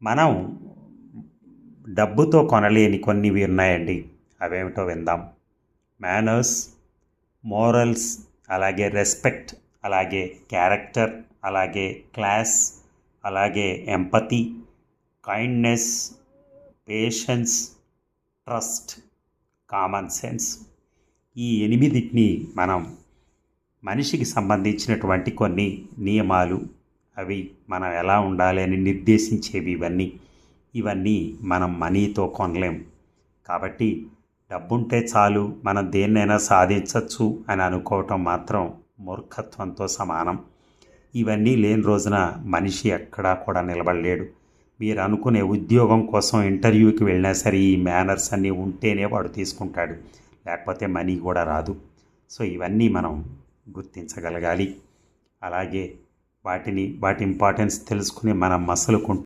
మనం డబ్బుతో కొనలేని కొన్ని ఉన్నాయండి. అవేమిటో విందాం. మేనర్స్, మోరల్స్, అలాగే రెస్పెక్ట్, అలాగే క్యారెక్టర్, అలాగే క్లాస్, అలాగే empathy, kindness, patience, trust, common sense. ఈ 8టిని మనం మనిషికి సంబంధించినటువంటి కొన్ని నియమాలు, అవి మనం ఎలా ఉండాలి అని నిర్దేశించేవి ఇవన్నీ మనం మనీతో కొనలేం. కాబట్టి డబ్బుంటే చాలు మనం దేన్నైనా సాధించవచ్చు అని అనుకోవటం మాత్రం మూర్ఖత్వంతో సమానం. ఇవన్నీ లేని రోజున మనిషి ఎక్కడా కూడా నిలబడలేడు. మీరు అనుకునే ఉద్యోగం కోసం ఇంటర్వ్యూకి వెళ్ళినా సరే ఈ మేనర్స్ అన్నీ ఉంటేనే వాడు తీసుకుంటాడు, లేకపోతే మనీ కూడా రాదు. సో ఇవన్నీ మనం గుర్తించగలగాలి. అలాగే వాటి ఇంపార్టెన్స్ తెలుసుకుని మనం మసలుకుంటే